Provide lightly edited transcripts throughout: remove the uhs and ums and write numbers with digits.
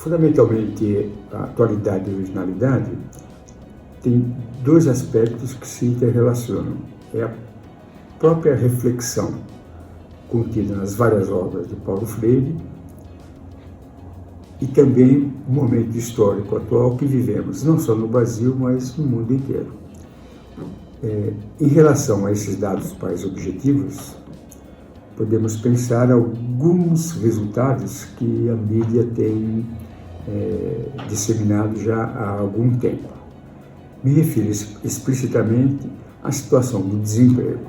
Fundamentalmente, a atualidade e a originalidade tem dois aspectos que se interrelacionam. É a própria reflexão contida nas várias obras de Paulo Freire e também o momento histórico atual que vivemos, não só no Brasil, mas no mundo inteiro. Em relação a esses dados mais objetivos, podemos pensar alguns resultados que a mídia tem disseminado já há algum tempo. Me refiro explicitamente à situação do desemprego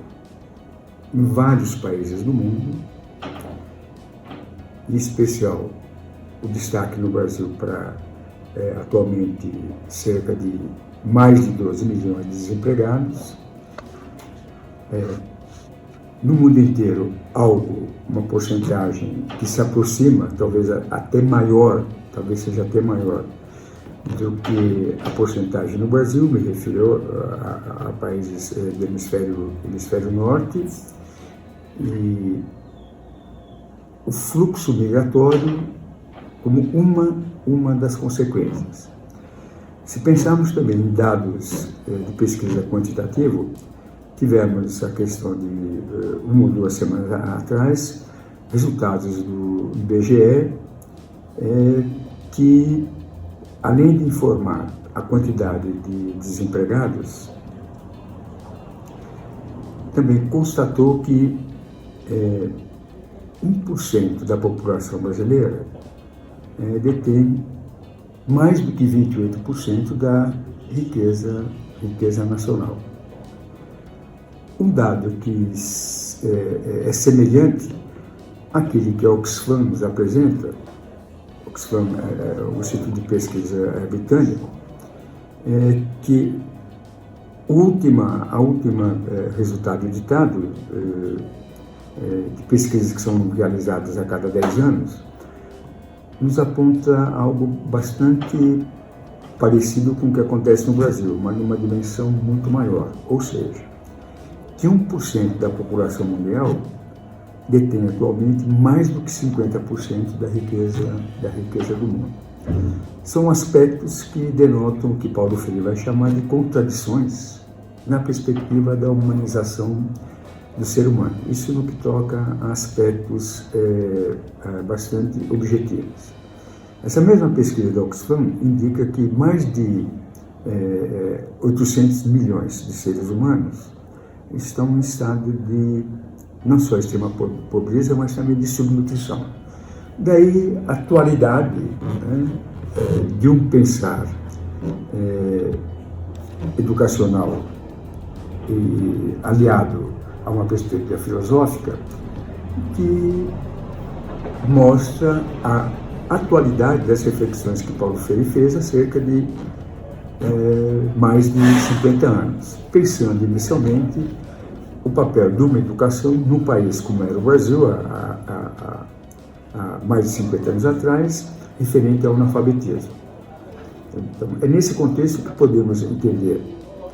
em vários países do mundo, em especial o destaque no Brasil para atualmente cerca de mais de 12 milhões de desempregados. No mundo inteiro, uma porcentagem que se aproxima, talvez até maior, talvez seja até maior do que a porcentagem no Brasil, me refiro a países do hemisfério norte, e o fluxo migratório como uma das consequências. Se pensarmos também em dados de pesquisa quantitativa, tivemos a questão de uma ou duas semanas atrás, resultados do IBGE, que, além de informar a quantidade de desempregados, também constatou que 1% da população brasileira detém mais do que 28% da riqueza nacional. Um dado que é semelhante àquele que a Oxfam nos apresenta. Oxfam é o Instituto de Pesquisa britânico, que a última resultado editado de pesquisas que são realizadas a cada 10 anos, nos aponta algo bastante parecido com o que acontece no Brasil, mas numa dimensão muito maior. Ou seja, que 1% da população mundial detém atualmente mais do que 50% da riqueza do mundo. São aspectos que denotam o que Paulo Freire vai chamar de contradições na perspectiva da humanização do ser humano. Isso no que toca a aspectos bastante objetivos. Essa mesma pesquisa da Oxfam indica que mais de 800 milhões de seres humanos estão em estado de não só extrema pobreza, mas também de subnutrição. Daí a atualidade de um pensar educacional e aliado a uma perspectiva filosófica que mostra a atualidade das reflexões que Paulo Freire fez há cerca de mais de 50 anos, pensando inicialmente o papel de uma educação num país como era o Brasil há mais de 50 anos atrás, referente ao analfabetismo. Então, é nesse contexto que podemos entender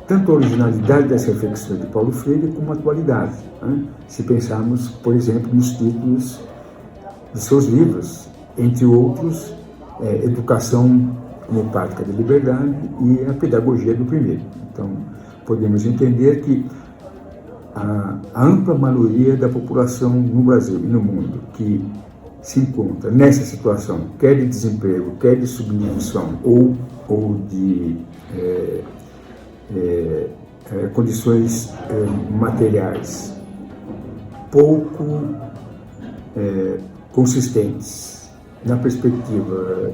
tanto a originalidade das reflexões de Paulo Freire como a atualidade, se pensarmos, por exemplo, nos títulos de seus livros, entre outros, Educação como Prática de Liberdade e a Pedagogia do Primeiro. Então, podemos entender que a ampla maioria da população no Brasil e no mundo que se encontra nessa situação, quer de desemprego, quer de subnutrição ou de condições materiais pouco consistentes na perspectiva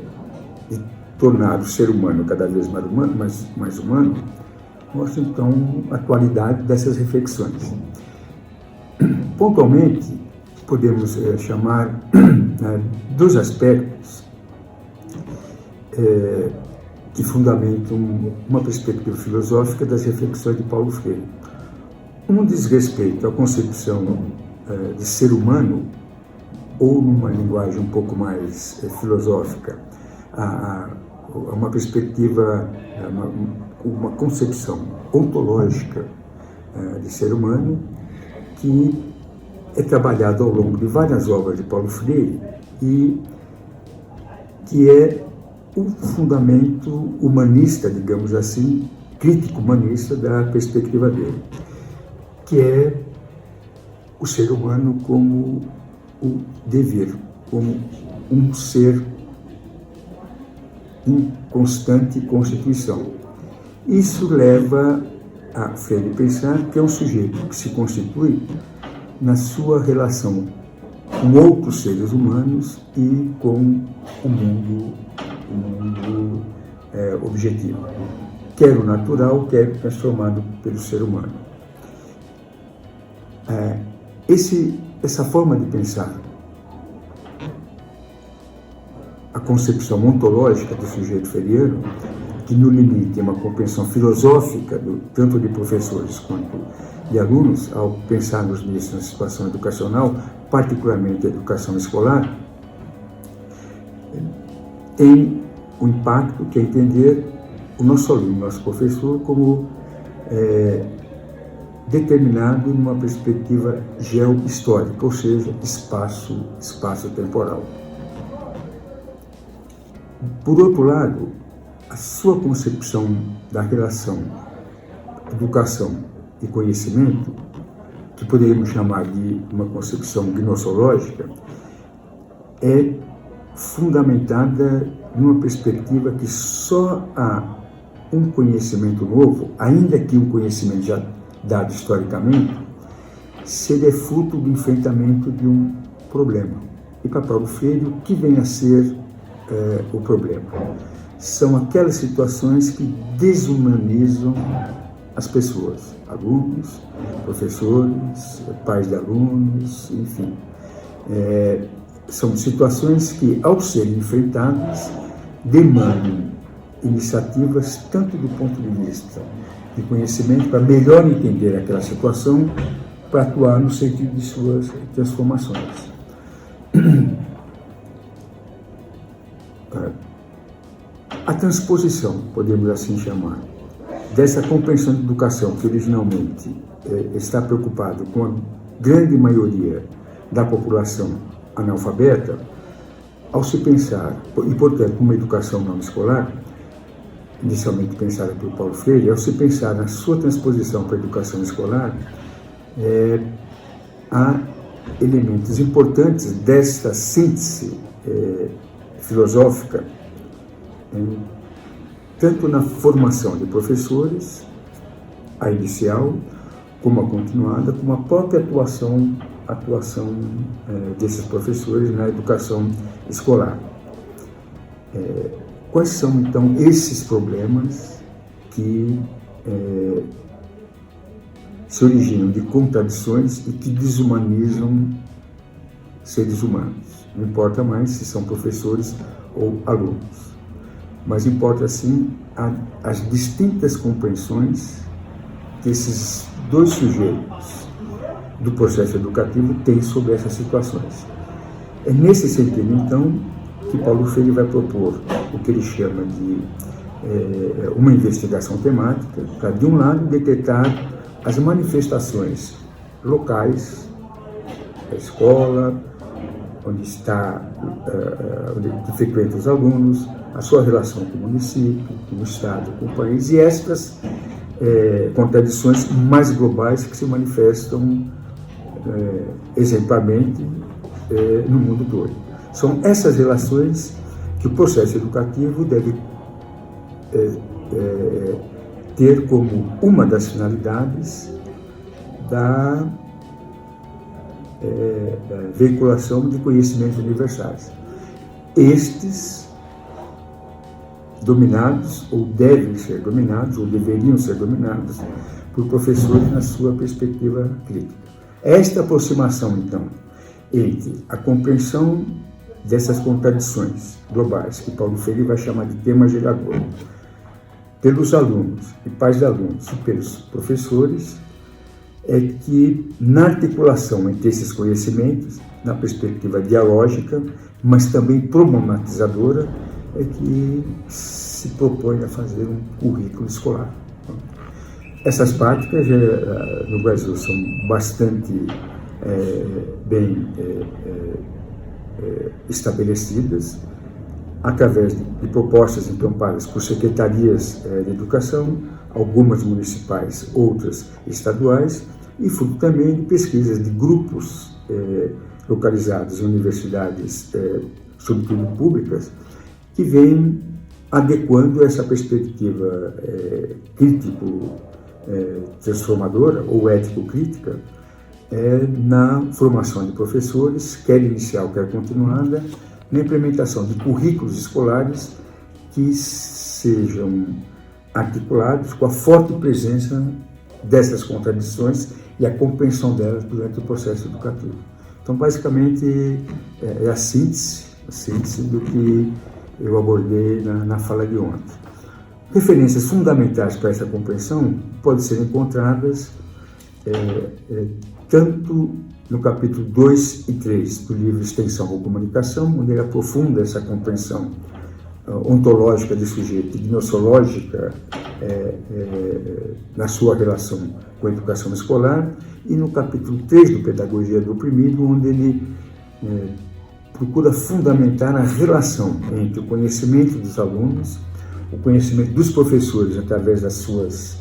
de tornar o ser humano cada vez mais humano, mostra então a atualidade dessas reflexões. Pontualmente, podemos chamar dos aspectos que fundamentam uma perspectiva filosófica das reflexões de Paulo Freire. Um diz respeito à concepção de ser humano, ou numa linguagem um pouco mais filosófica, a uma perspectiva, uma concepção ontológica de ser humano, que é trabalhado ao longo de várias obras de Paulo Freire e que é o fundamento humanista, digamos assim, crítico-humanista da perspectiva dele, que é o ser humano como o devir, como um ser em constante constituição. Isso leva a Freire pensar que é um sujeito que se constitui na sua relação com outros seres humanos e com o mundo objetivo, quer o natural, quer o transformado pelo ser humano. Essa forma de pensar, a concepção ontológica do sujeito freiriano, que no limite é uma compreensão filosófica tanto de professores quanto de alunos, ao pensarmos nisso na situação educacional, particularmente a educação escolar, tem o impacto que é entender o nosso aluno, o nosso professor, como determinado numa perspectiva geohistórica, ou seja, espaço-temporal. Por outro lado, a sua concepção da relação educação e conhecimento, que poderíamos chamar de uma concepção gnossológica, é fundamentada numa perspectiva que só há um conhecimento novo, ainda que um conhecimento já dado historicamente, se ele é fruto do enfrentamento de um problema. E para Paulo Freire, o que vem a ser o problema? São aquelas situações que desumanizam as pessoas, alunos, professores, pais de alunos, enfim. São situações que, ao serem enfrentadas, demandam iniciativas tanto do ponto de vista de conhecimento para melhor entender aquela situação, para atuar no sentido de suas transformações. A transposição, podemos assim chamar, dessa compreensão de educação que originalmente está preocupado com a grande maioria da população analfabeta, ao se pensar, e portanto uma educação não escolar, inicialmente pensada por Paulo Freire, ao se pensar na sua transposição para a educação escolar, há elementos importantes desta síntese filosófica, tanto na formação de professores, a inicial, como a continuada, como a própria atuação desses professores na educação escolar. Quais são, então, esses problemas que se originam de contradições e que desumanizam seres humanos? Não importa mais se são professores ou alunos, mas importa, sim, as distintas compreensões que esses dois sujeitos do processo educativo têm sobre essas situações. É nesse sentido, então, que Paulo Freire vai propor o que ele chama de uma investigação temática, para, de um lado, detectar as manifestações locais, a escola, onde frequentam os alunos, a sua relação com o município, com o Estado, com o país, e estas contradições mais globais que se manifestam exemplarmente no mundo todo. São essas relações que o processo educativo deve ter como uma das finalidades da veiculação de conhecimentos universais. Estes dominados, ou devem ser dominados, ou deveriam ser dominados, por professores na sua perspectiva crítica. Esta aproximação, então, entre a compreensão dessas contradições globais, que Paulo Freire vai chamar de tema gerador, pelos alunos e pais de alunos e pelos professores, é que, na articulação entre esses conhecimentos, na perspectiva dialógica, mas também problematizadora, é que se propõe a fazer um currículo escolar. Essas práticas no Brasil são bastante bem estabelecidas, através de propostas encampadas por secretarias de educação, algumas municipais, outras estaduais, e fruto também de pesquisas de grupos localizados em universidades, sobretudo públicas, que vêm adequando essa perspectiva crítico-transformadora ou ético-crítica na formação de professores, quer inicial, quer continuada, na implementação de currículos escolares que sejam articulados com a forte presença dessas contradições e a compreensão delas durante o processo educativo. Então, basicamente, é a síntese do que eu abordei na fala de ontem. Referências fundamentais para essa compreensão podem ser encontradas tanto no capítulo 2 e 3 do livro Extensão ou Comunicação, onde ele aprofunda essa compreensão ontológica de sujeito e gnoseológica na sua relação com a educação escolar, e no capítulo 3 do Pedagogia do Oprimido, onde ele procura fundamentar a relação entre o conhecimento dos alunos, o conhecimento dos professores através das suas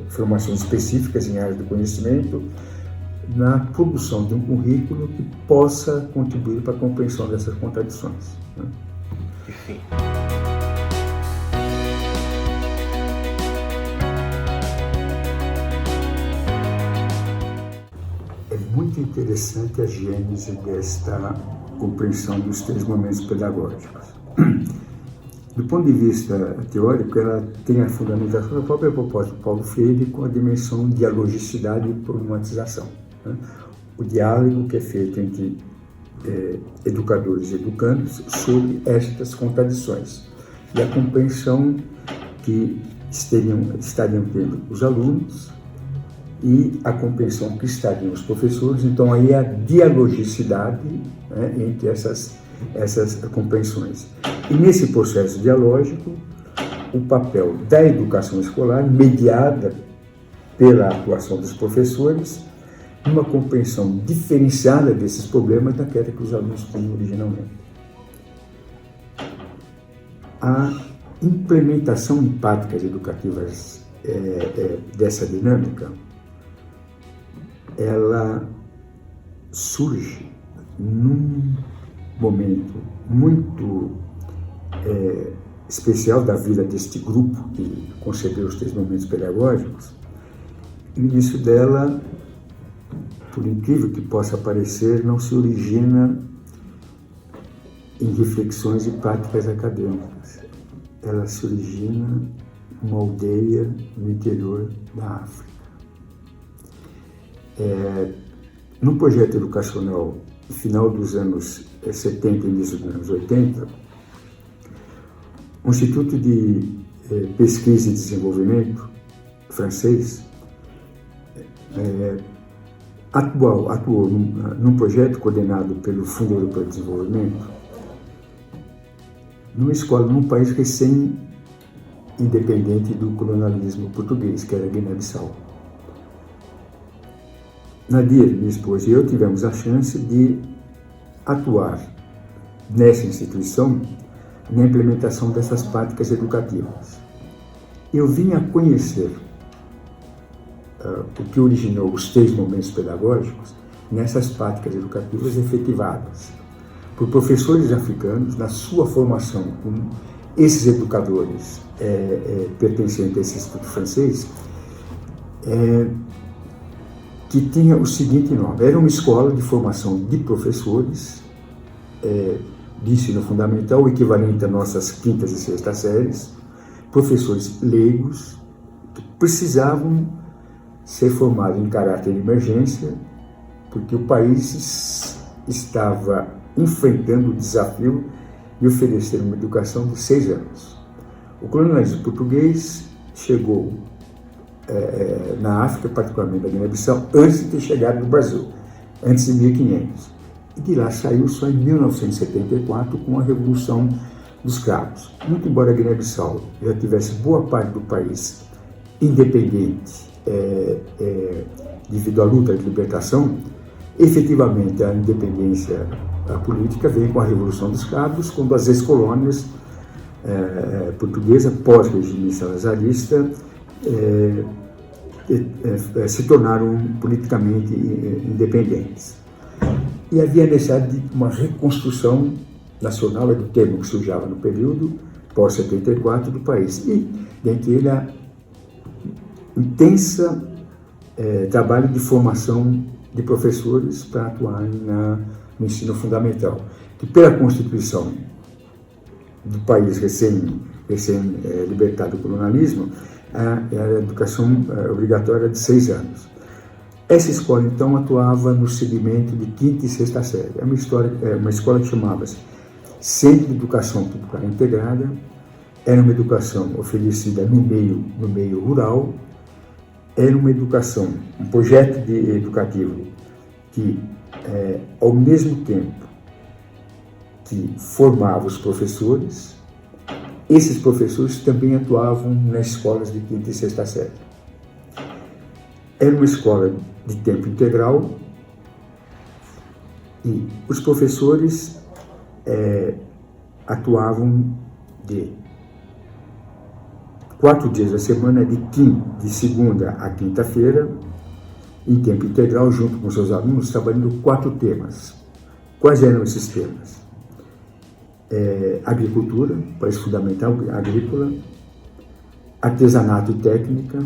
formações específicas em áreas do conhecimento, na produção de um currículo que possa contribuir para a compreensão dessas contradições. Né? Enfim. É muito interessante a gênese desta compreensão dos 3 momentos pedagógicos. Do ponto de vista teórico, ela tem a fundamentação da própria proposta do Paulo Freire com a dimensão de dialogicidade e problematização. Né? O diálogo que é feito entre educadores e educandos sobre estas contradições e a compreensão que estariam tendo os alunos e a compreensão que estariam os professores. Então, aí a dialogicidade, né, entre essas compreensões. E nesse processo dialógico, o papel da educação escolar, mediada pela atuação dos professores, numa compreensão diferenciada desses problemas daquela que os alunos tinham originalmente. A implementação em práticas educativas dessa dinâmica, ela surge num momento muito especial da vida deste grupo que concebeu os 3 momentos pedagógicos. O início dela, por incrível que possa parecer, não se origina em reflexões e práticas acadêmicas. Ela se origina numa aldeia no interior da África. No projeto educacional, no final dos anos 70 e início dos anos 80, o Instituto de Pesquisa e Desenvolvimento francês atuou num projeto coordenado pelo Fundo Europeu de Desenvolvimento, numa escola, num país recém-independente do colonialismo português, que era Guiné-Bissau. Nadir, minha esposa, e eu tivemos a chance de atuar nessa instituição na implementação dessas práticas educativas. Eu vim a conhecer o que originou os 3 momentos pedagógicos nessas práticas educativas efetivadas por professores africanos na sua formação com esses educadores pertencentes a esse instituto francês, que tinha o seguinte nome: era uma escola de formação de professores de ensino fundamental, o equivalente às nossas 5ª e 6ª séries, professores leigos que precisavam ser formados em caráter de emergência, porque o país estava enfrentando o desafio de oferecer uma educação de 6 anos. O colonialismo português chegou na África, particularmente na Guiné-Bissau, antes de ter chegado no Brasil, antes de 1500. E de lá saiu só em 1974 com a Revolução dos Cravos. Muito embora a Guiné-Bissau já tivesse boa parte do país independente devido à luta de libertação, efetivamente a independência política vem com a Revolução dos Cravos, quando as ex-colônias portuguesas, pós-regime salazarista, se tornaram politicamente independentes. E havia necessidade de uma reconstrução nacional, é do termo que surgiava no período pós-74 do país. E, dentre ele, a intensa trabalho de formação de professores para atuarem no ensino fundamental, que pela Constituição do país recém-libertado do colonialismo, a educação obrigatória de 6 anos. Essa escola, então, atuava no segmento de 5ª e 6ª série. É uma escola que chamava-se Centro de Educação Popular Integrada, era uma educação oferecida no meio rural, era uma educação, um projeto educativo que, ao mesmo tempo que formava os professores, esses professores também atuavam nas escolas de 5ª e 6ª série. Era uma escola de tempo integral e os professores atuavam de 4 dias da semana, de segunda a quinta-feira, em tempo integral, junto com seus alunos, trabalhando 4 temas. Quais eram esses temas? Agricultura, país fundamental agrícola, artesanato e técnica,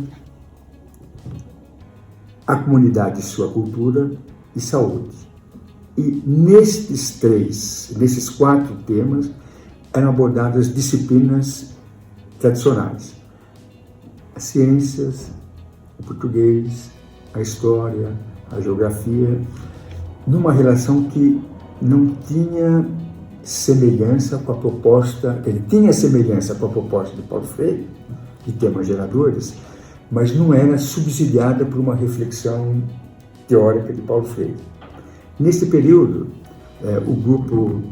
a comunidade e sua cultura e saúde. E nesses 4 temas, eram abordadas disciplinas tradicionais. As ciências, o português, a história, a geografia, numa relação que não tinha semelhança com a proposta, ele tinha semelhança com a proposta de Paulo Freire, de temas geradores, mas não era subsidiada por uma reflexão teórica de Paulo Freire. Nesse período, o grupo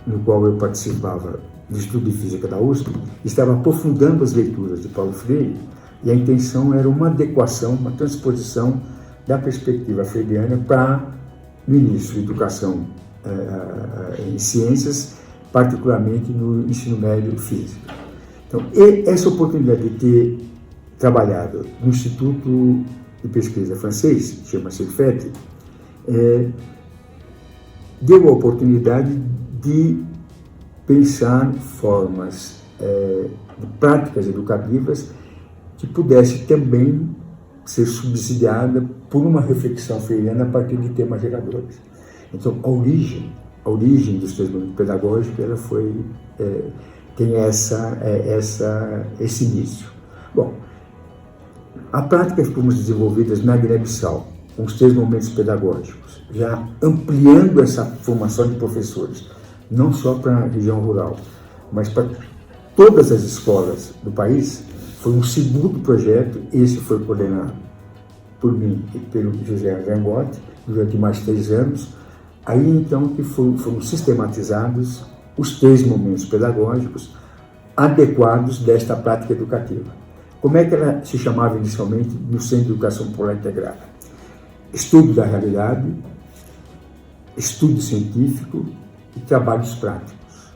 no qual eu participava do Estudo de Física da USP estava aprofundando as leituras de Paulo Freire e a intenção era uma adequação, uma transposição da perspectiva freiriana para, no início, educação em ciências, particularmente no ensino médio físico. Então, essa oportunidade de ter trabalhado no Instituto de Pesquisa francês, chama-se IFET, deu a oportunidade de pensar formas de práticas educativas que pudesse também ser subsidiada por uma reflexão freiriana a partir de temas geradores. Então, a origem dos 3 momentos pedagógicos, ela tem esse início. Bom, a prática que fomos desenvolvidas na Guiné-Bissau, com os 3 momentos pedagógicos, já ampliando essa formação de professores, não só para a região rural, mas para todas as escolas do país, foi um segundo projeto. Esse foi coordenado por mim e pelo José Zangotti durante mais 3 anos. Aí, então, que foram sistematizados os 3 momentos pedagógicos adequados desta prática educativa. Como é que ela se chamava inicialmente no Centro de Educação Popular Integrada? Estudo da realidade, estudo científico e trabalhos práticos.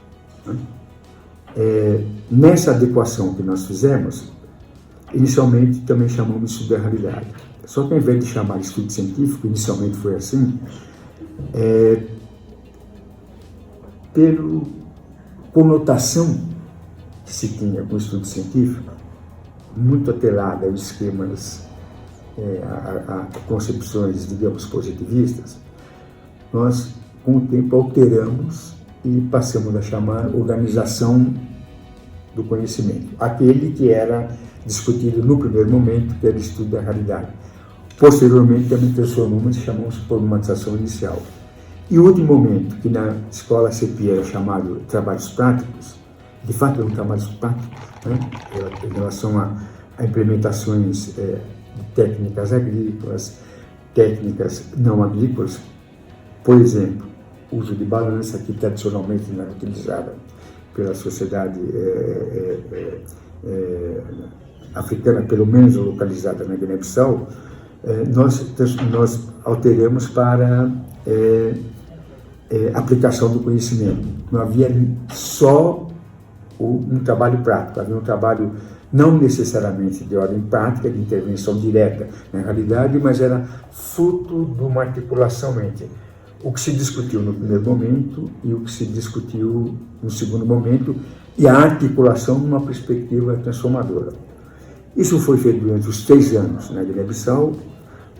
Nessa adequação que nós fizemos, inicialmente também chamamos de estudo da realidade. Só que ao invés de chamar de estudo científico, inicialmente foi assim, pela conotação que se tinha com o estudo científico, muito atrelada a esquemas, a concepções, digamos, positivistas, nós, com o tempo, alteramos e passamos a chamar organização do conhecimento, aquele que era discutido no primeiro momento, que era o estudo da realidade. Posteriormente, também transformamos e chamamos de problematização inicial. E o último momento, que na escola CEPI era chamado trabalhos práticos, de fato eram trabalhos práticos, em relação a implementações de técnicas agrícolas, técnicas não agrícolas, por exemplo, uso de balança, que tradicionalmente não era utilizada pela sociedade africana, pelo menos localizada na Guiné-Bissau, nós alteramos para aplicação do conhecimento. Não havia só um trabalho prático, havia um trabalho não necessariamente de ordem prática, de intervenção direta na realidade, mas era fruto de uma articulação entre o que se discutiu no primeiro momento e o que se discutiu no segundo momento, e a articulação numa perspectiva transformadora. Isso foi feito durante os 3 anos na Guiné-Bissau.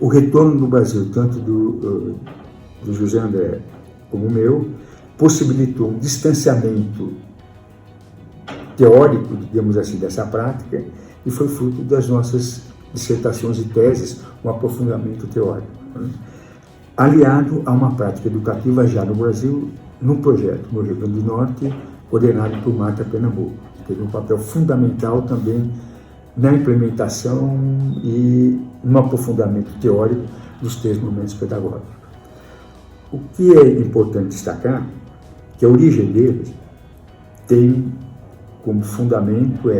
O retorno no Brasil, tanto do José André como o meu, possibilitou um distanciamento teórico, digamos assim, dessa prática, e foi fruto das nossas dissertações e teses, um aprofundamento teórico, né? Aliado a uma prática educativa já no Brasil, num projeto no Rio Grande do Norte, coordenado por Marta Pernambuco, que teve um papel fundamental também na implementação e no aprofundamento teórico dos 3 momentos pedagógicos. O que é importante destacar, que a origem deles tem como fundamento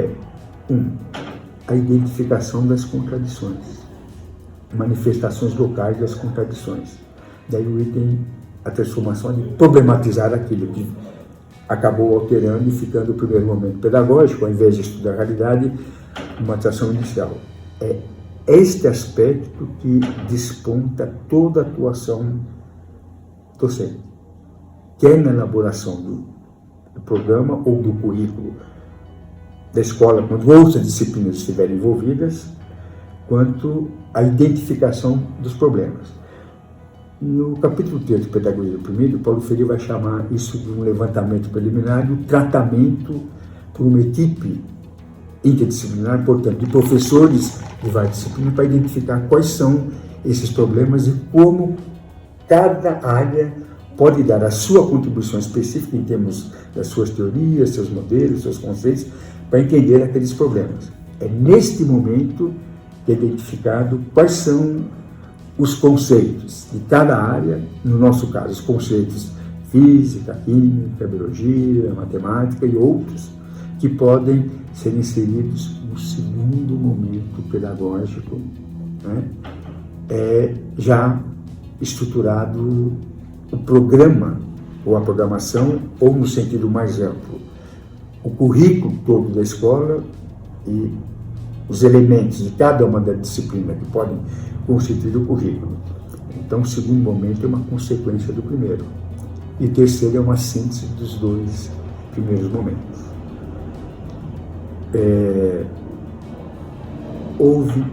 a identificação das contradições, manifestações locais das contradições. Daí o item, a transformação de problematizar aquilo que acabou alterando e ficando o primeiro momento pedagógico, ao invés de estudar a realidade, uma atração inicial. É este aspecto que desponta toda a atuação docente, quer na elaboração do programa ou do currículo da escola, quando outras disciplinas estiverem envolvidas, quanto à identificação dos problemas. No capítulo 3 de Pedagogia do Oprimido, Paulo Freire vai chamar isso de um levantamento preliminar e um tratamento por uma equipe interdisciplinar, portanto, de professores de várias disciplinas, para identificar quais são esses problemas e como cada área pode dar a sua contribuição específica em termos das suas teorias, seus modelos, seus conceitos, para entender aqueles problemas. É neste momento que é identificado quais são os conceitos de cada área, no nosso caso, os conceitos física, química, biologia, matemática e outros, que podem ser inseridos no segundo momento pedagógico, né? Já estruturado o programa ou a programação, ou no sentido mais amplo, o currículo todo da escola e os elementos de cada uma das disciplinas que podem constituir o currículo. Então, o segundo momento é uma consequência do primeiro. E o terceiro é uma síntese dos 2 primeiros momentos. Houve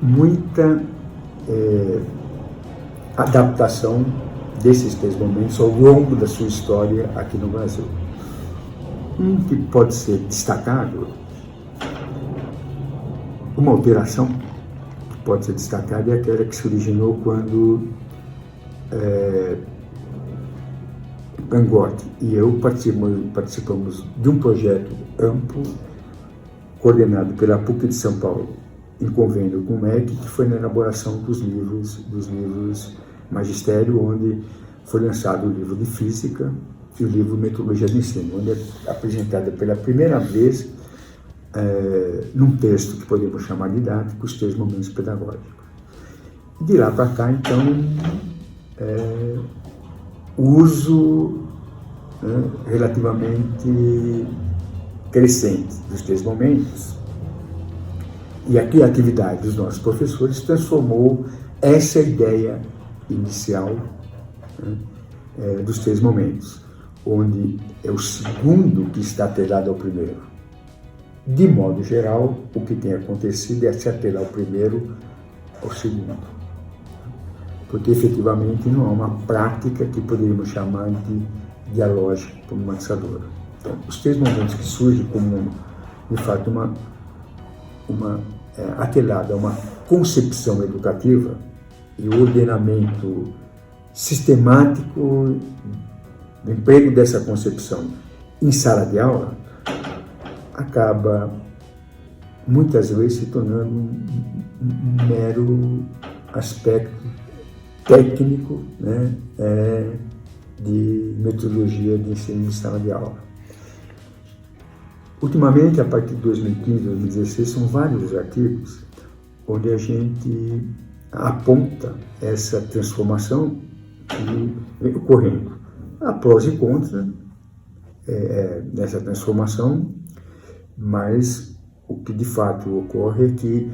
muita adaptação desses 3 momentos ao longo da sua história aqui no Brasil. Um que pode ser destacado, uma alteração que pode ser destacada, é aquela que se originou quando Angotti e eu participamos de um projeto amplo, coordenado pela PUC de São Paulo, em convênio com o MEC, que foi na elaboração dos livros Magistério, onde foi lançado o livro de Física e o livro Metodologia do Ensino, onde é apresentada pela primeira vez, num texto que podemos chamar didático, os 3 momentos pedagógicos. De lá para cá, então, o uso relativamente crescente dos 3 momentos e a criatividade dos nossos professores transformou essa ideia inicial, dos 3 momentos, onde é o segundo que está atrelado ao primeiro. De modo geral, o que tem acontecido é se atrelar o primeiro ao segundo, porque efetivamente não há uma prática que poderíamos chamar de dialógica problematizadora. Então, os 3 momentos que surgem como, de fato, atrelada a uma concepção educativa e o ordenamento sistemático do emprego dessa concepção em sala de aula, acaba muitas vezes se tornando um mero aspecto técnico, né, de metodologia de ensino em sala de aula. Ultimamente, a partir de 2015, 2016, são vários os artigos onde a gente aponta essa transformação que vem ocorrendo. há prós e contras nessa transformação, mas o que de fato ocorre é que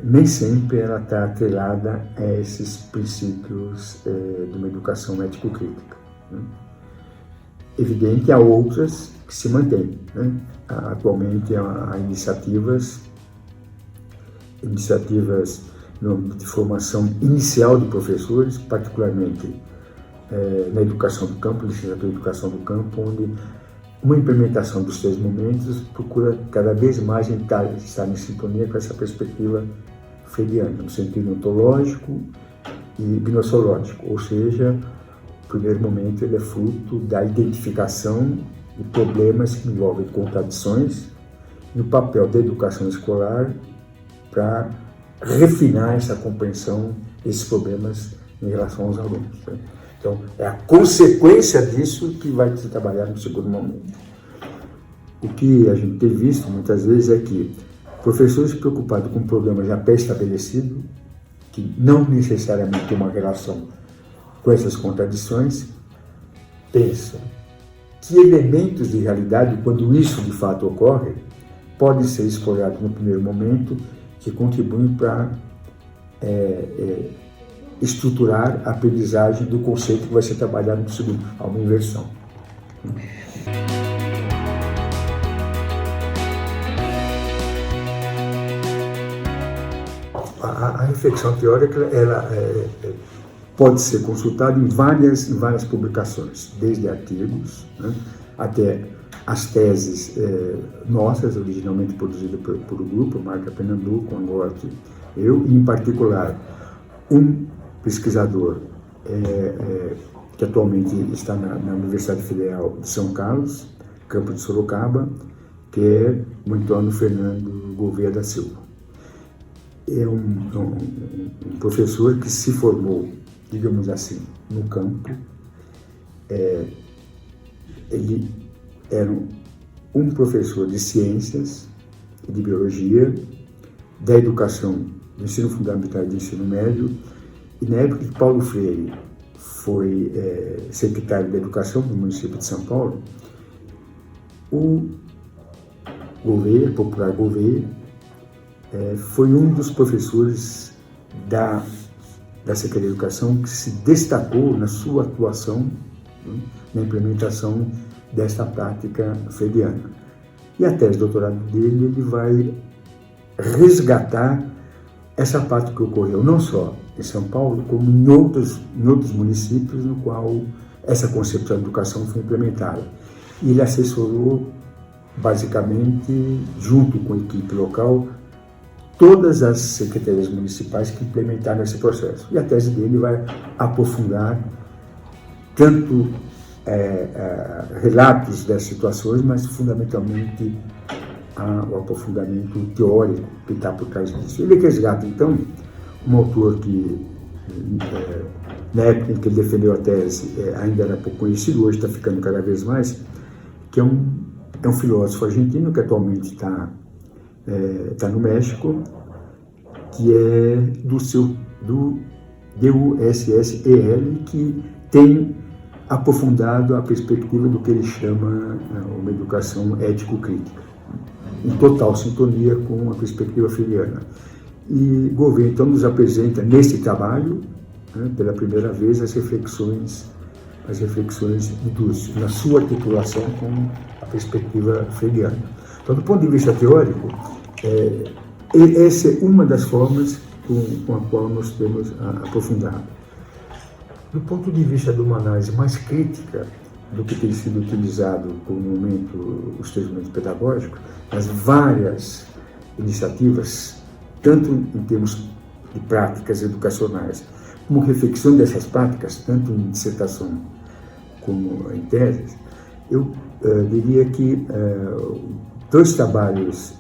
nem sempre ela está atrelada a esses princípios de uma educação ético-crítica, né? Evidente, há outras que se mantêm, né? Atualmente há iniciativas no âmbito de formação inicial de professores, particularmente na educação do campo, licenciatura em educação do campo, onde uma implementação dos 3 momentos procura cada vez mais estar em sintonia com essa perspectiva freiriana, no sentido ontológico e gnossológico, ou seja, o primeiro momento ele é fruto da identificação de problemas que envolvem contradições e o papel da educação escolar para refinar essa compreensão desses problemas em relação aos alunos, né? Então, é a consequência disso que vai se trabalhar no segundo momento. O que a gente tem visto muitas vezes é que professores preocupados com problemas já pré-estabelecidos, que não necessariamente têm uma relação com essas contradições, pensam que elementos de realidade, quando isso de fato ocorre, podem ser explorados no primeiro momento, que contribuem para estruturar a aprendizagem do conceito que vai ser trabalhado no segundo. Há uma inversão. A reflexão teórica ela pode ser consultada em várias publicações, desde artigos, né, até as teses nossas, originalmente produzidas por um grupo, Marca Pernambuco, Angote, eu, e em particular um pesquisador que atualmente está na Universidade Federal de São Carlos, campo de Sorocaba, que é o Antônio Fernando Gouveia da Silva. É um professor que se formou, digamos assim, no campo. Ele era um professor de ciências e de biologia, da educação, do ensino fundamental e do ensino médio, e na época que Paulo Freire foi secretário da Educação do município de São Paulo, o Gouveia, popular Gouveia, foi um dos professores da Secretaria de Educação que se destacou na sua atuação, né, na implementação desta prática freiriana. E a tese de doutorado dele, ele vai resgatar essa prática que ocorreu não só em São Paulo, como em outros municípios no qual essa concepção de educação foi implementada. E ele assessorou, basicamente, junto com a equipe local, todas as secretarias municipais que implementaram esse processo. E a tese dele vai aprofundar tanto relatos das situações, mas fundamentalmente o aprofundamento teórico que está por trás disso. Ele resgata, então, um autor que, na época em que ele defendeu a tese, ainda era pouco conhecido, hoje está ficando cada vez mais, que é um filósofo argentino que atualmente está no México, que é do DUSSEL, que tem aprofundado a perspectiva do que ele chama uma educação ético-crítica, em total sintonia com a perspectiva freiriana. E Gouveia, então, nos apresenta nesse trabalho, né, pela primeira vez, as reflexões na sua articulação com a perspectiva freiriana. Então, do ponto de vista teórico, essa é uma das formas com a qual nós temos aprofundado. Do ponto de vista de uma análise mais crítica do que tem sido utilizado os 3 momentos pedagógicos, as várias iniciativas, tanto em termos de práticas educacionais, como reflexão dessas práticas, tanto em dissertação como em teses, eu diria que 2 trabalhos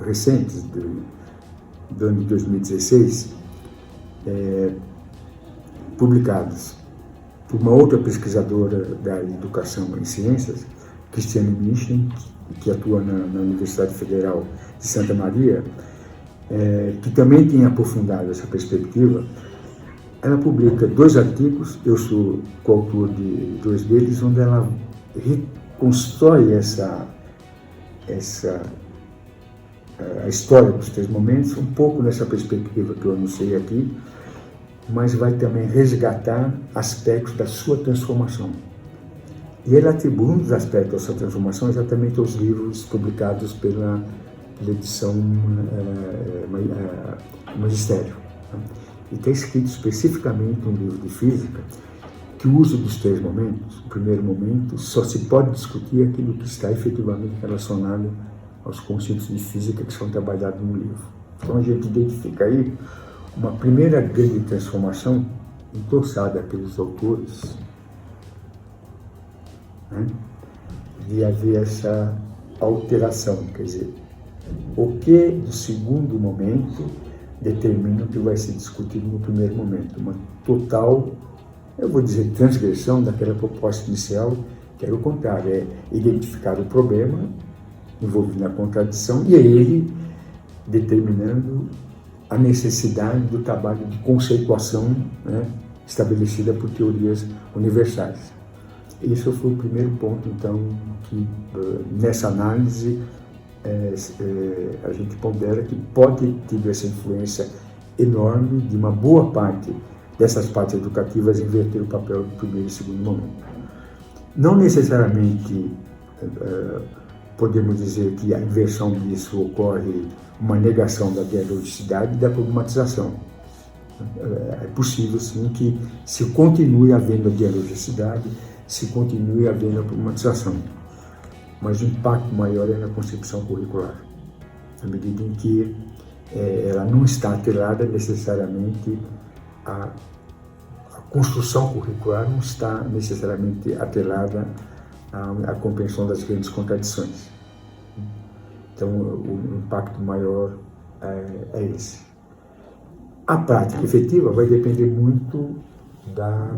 recentes do ano de 2016, publicados por uma outra pesquisadora da área de educação em ciências, Cristiane Michin, que atua na Universidade Federal de Santa Maria, que também tem aprofundado essa perspectiva, Ela publica 2 artigos, eu sou coautor de 2 deles, onde ela reconstrói a história dos 3 momentos, um pouco nessa perspectiva que eu anunciei aqui, mas vai também resgatar aspectos da sua transformação. E ele atribui um dos aspectos da sua transformação exatamente aos livros publicados pela edição Magistério. E está escrito especificamente um livro de física que o uso dos 3 momentos, o primeiro momento, só se pode discutir aquilo que está efetivamente relacionado aos conceitos de física que são trabalhados no livro. Então a gente identifica aí uma primeira grande transformação endossada pelos autores, né, de haver essa alteração, quer dizer, o que do segundo momento determina o que vai ser discutido no primeiro momento, uma total, eu vou dizer, transgressão daquela proposta inicial, que era o contrário, é identificar o problema envolvido na contradição e é ele determinando a necessidade do trabalho de conceituação, né, estabelecida por teorias universais. Esse foi o primeiro ponto, então, que nessa análise a gente pondera que pode ter tido essa influência enorme de uma boa parte dessas partes educativas inverter o papel do primeiro e segundo momento. Não necessariamente podemos dizer que a inversão disso ocorre uma negação da dialogicidade e da problematização. É possível, sim, que se continue havendo a dialogicidade, se continue havendo a problematização. Mas o impacto maior é na concepção curricular, na medida em que ela não está atrelada necessariamente à construção curricular, não está necessariamente atrelada à compreensão das grandes contradições. Então, o impacto maior é esse. A prática efetiva vai depender muito da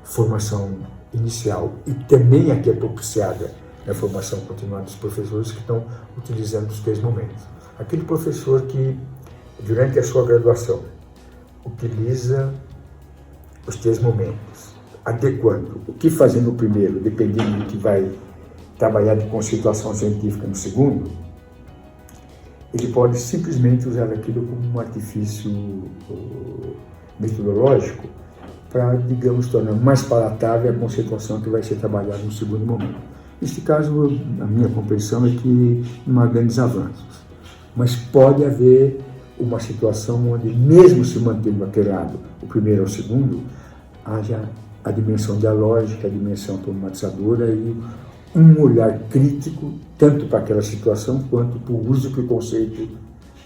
formação inicial e também a que é propiciada na formação continuada dos professores que estão utilizando os 3 momentos. Aquele professor que, durante a sua graduação, utiliza os 3 momentos, adequando o que fazer no primeiro, dependendo do que vai trabalhar de conceituação científica no segundo, ele pode simplesmente usar aquilo como um artifício metodológico para, digamos, tornar mais palatável a conceituação que vai ser trabalhada no segundo momento. Neste caso, a minha compreensão é que não há grandes avanços, mas pode haver uma situação onde, mesmo se mantendo atrelado o primeiro ao segundo, haja a dimensão dialógica, a dimensão problematizadora e um olhar crítico, tanto para aquela situação quanto para o uso que o conceito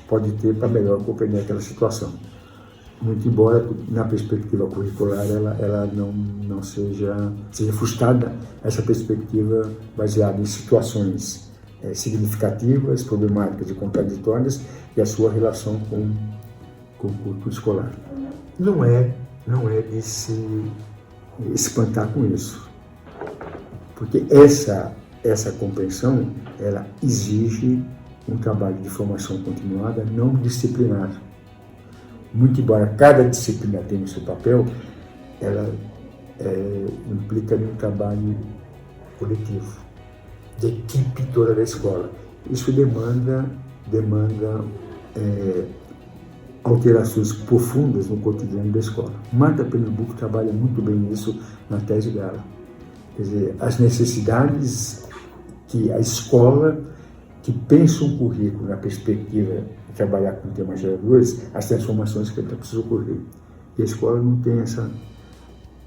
pode ter para melhor compreender aquela situação. Muito embora, na perspectiva curricular, ela não seja frustrada, essa perspectiva baseada em situações significativas, problemáticas e contraditórias e a sua relação com o curso escolar. Não é de se espantar com isso, porque essa compreensão ela exige um trabalho de formação continuada não disciplinar. Muito embora cada disciplina tenha o seu papel, ela implica um trabalho coletivo, de equipe toda da escola. Isso demanda alterações profundas no cotidiano da escola. Marta Pernambuco trabalha muito bem isso na tese dela. Quer dizer, as necessidades que a escola, que pensa um currículo na perspectiva de trabalhar com temas geradores, as transformações que precisam ocorrer. E a escola não tem essa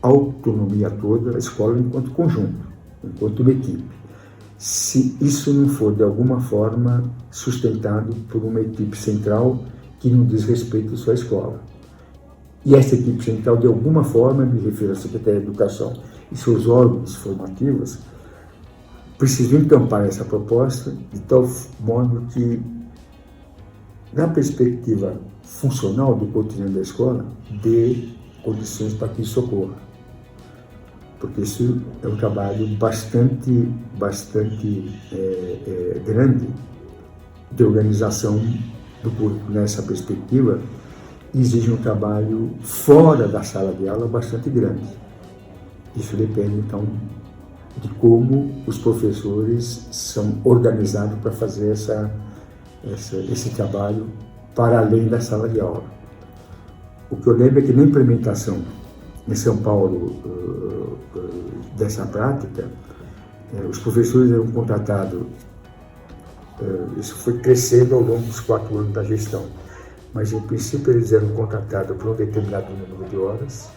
autonomia toda, a escola enquanto conjunto, enquanto uma equipe. Se isso não for, de alguma forma, sustentado por uma equipe central que não diz respeito à sua escola. E essa equipe central, de alguma forma, me refiro à Secretaria de Educação e seus órgãos formativos, precisam encampar essa proposta de tal modo que, na perspectiva funcional do cotidiano da escola, dê condições para que isso ocorra. Porque isso é um trabalho bastante grande de organização do currículo nessa perspectiva, exige um trabalho fora da sala de aula bastante grande. Isso depende, então, de como os professores são organizados para fazer esse trabalho para além da sala de aula. O que eu lembro é que na implementação em São Paulo dessa prática, os professores eram contratados, isso foi crescendo ao longo dos 4 anos da gestão, mas em princípio eles eram contratados por um determinado número de horas.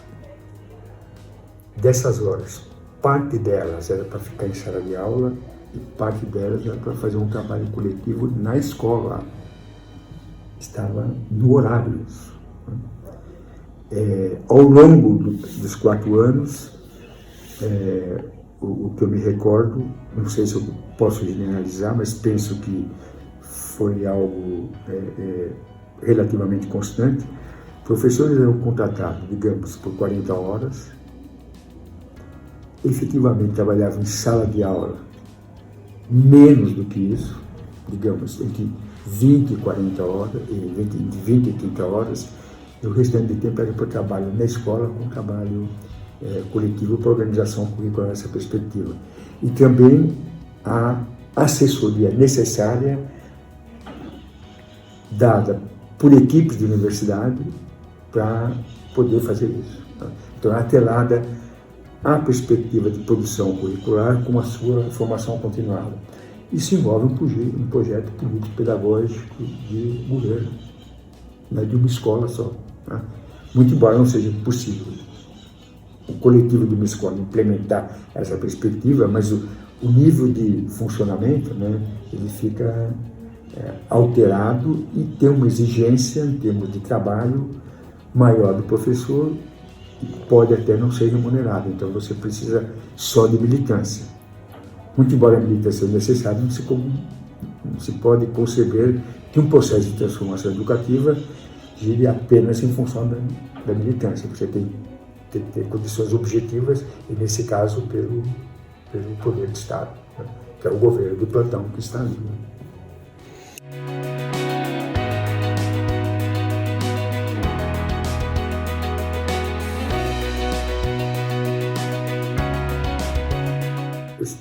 Dessas horas, parte delas era para ficar em sala de aula e parte delas era para fazer um trabalho coletivo na escola. Estava no horário isso. Ao longo dos 4 anos, o que eu me recordo, não sei se eu posso generalizar, mas penso que foi algo relativamente constante. Professores eram contratados, digamos, por 40 horas, efetivamente trabalhavam em sala de aula menos do que isso, digamos, entre 20 e 40 horas, entre 20 e 30 horas, e o restante de tempo era para trabalho na escola, com trabalho coletivo para organização curricular nessa perspectiva. E também a assessoria necessária dada por equipes de universidade para poder fazer isso. Então, atrelada à perspectiva de produção curricular com a sua formação continuada. Isso envolve um projeto político-pedagógico de governo, não é de uma escola só. Tá? Muito embora não seja possível o coletivo de uma escola implementar essa perspectiva, mas o nível de funcionamento, né, ele fica alterado e tem uma exigência em termos de trabalho maior do professor e pode até não ser remunerado. Então você precisa só de militância. Muito embora a militância seja necessária, não se pode conceber que um processo de transformação educativa gire apenas em função da militância. Você tem que ter condições objetivas e, nesse caso, pelo poder do Estado, né? Que é o governo do plantão que está ali. Né?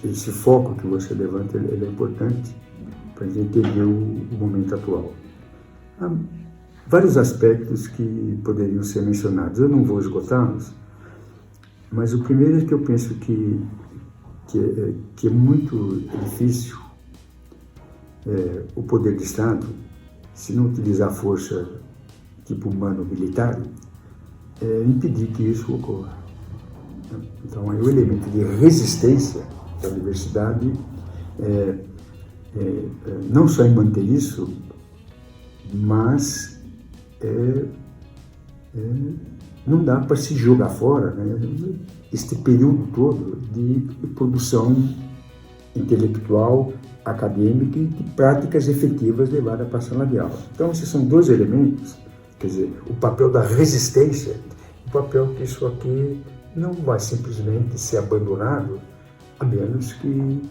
Esse foco que você levanta, ele é importante para a gente entender o momento atual. Há vários aspectos que poderiam ser mencionados. Eu não vou esgotá-los, mas o primeiro é que eu penso que é muito difícil o poder do Estado, se não utilizar força tipo humano-militar, impedir que isso ocorra. Então, o elemento de resistência da universidade não só em manter isso, mas não dá para se jogar fora, né, este período todo de produção intelectual, acadêmica e de práticas efetivas levadas para a sala de aula. Então, esses são 2 elementos, quer dizer, o papel da resistência, o papel que isso aqui não vai simplesmente ser abandonado, a menos que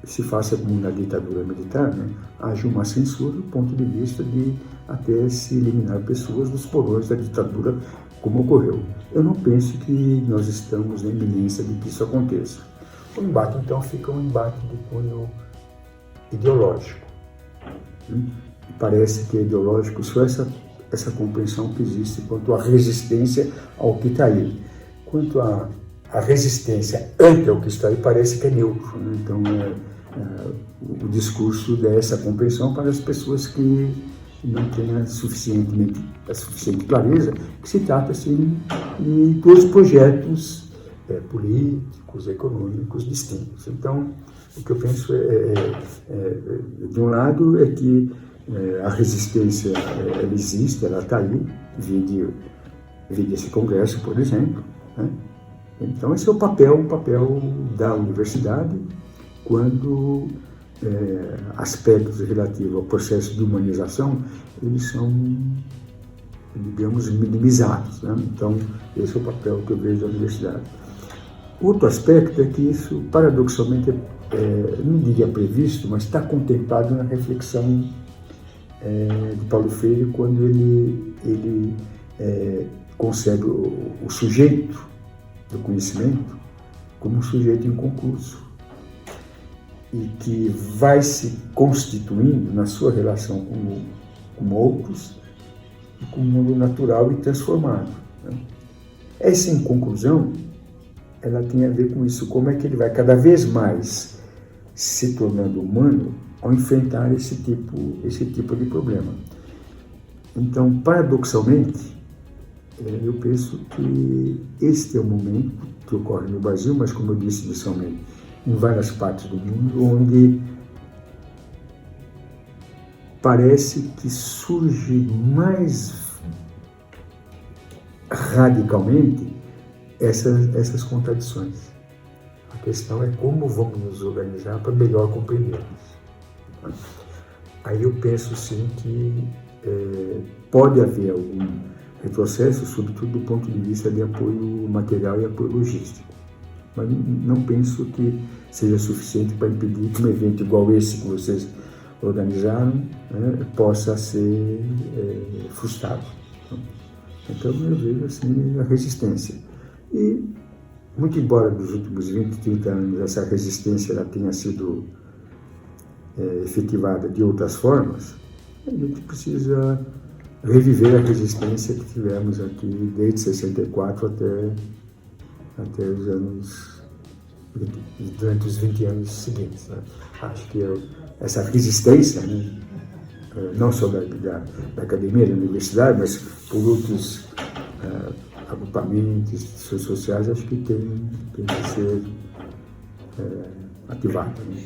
se faça como na ditadura militar, né? Haja uma censura do ponto de vista de até se eliminar pessoas dos porões da ditadura, como ocorreu. Eu não penso que nós estamos na iminência de que isso aconteça. O embate, então, fica um embate de cunho ideológico. Parece que é ideológico só essa compreensão que existe quanto à resistência ao que está aí. Quanto à resistência ante o que está aí, parece que é neutro, né? Então, o discurso dessa compreensão para as pessoas que não têm a suficiente clareza que se trata, assim, de 2 projetos políticos, econômicos distintos. Então, o que eu penso de um lado, é que a resistência ela existe, ela está aí, vide esse congresso, por exemplo, né? Então, esse é o papel da universidade quando aspectos relativos ao processo de humanização, eles são, digamos, minimizados, né? Então, esse é o papel que eu vejo da universidade. Outro aspecto é que isso, paradoxalmente, não diria previsto, mas está contemplado na reflexão de Paulo Freire, quando ele concebe o sujeito do conhecimento como um sujeito em concurso e que vai se constituindo na sua relação com outros e com o mundo natural e transformado, né? Essa inconclusão, ela tem a ver com isso, como é que ele vai cada vez mais se tornando humano ao enfrentar esse tipo de problema. Então, paradoxalmente, eu penso que este é o momento que ocorre no Brasil, mas como eu disse inicialmente, em várias partes do mundo, onde parece que surge mais radicalmente essas contradições. A questão é como vamos nos organizar para melhor compreendê-los. Aí eu penso sim que pode haver algum retrocesso, sobretudo do ponto de vista de apoio material e apoio logístico. Mas não penso que seja suficiente para impedir que um evento igual esse que vocês organizaram, né, possa ser frustrado. Então eu vejo assim a resistência. E, muito embora nos últimos 20, 30 anos essa resistência ela tenha sido efetivada de outras formas, a gente precisa reviver a resistência que tivemos aqui desde 64 até os anos, durante os 20 anos seguintes, né? Acho que essa resistência, né, não só da academia, da universidade, mas por outros agrupamentos sociais, acho que tem que ser ativada, né?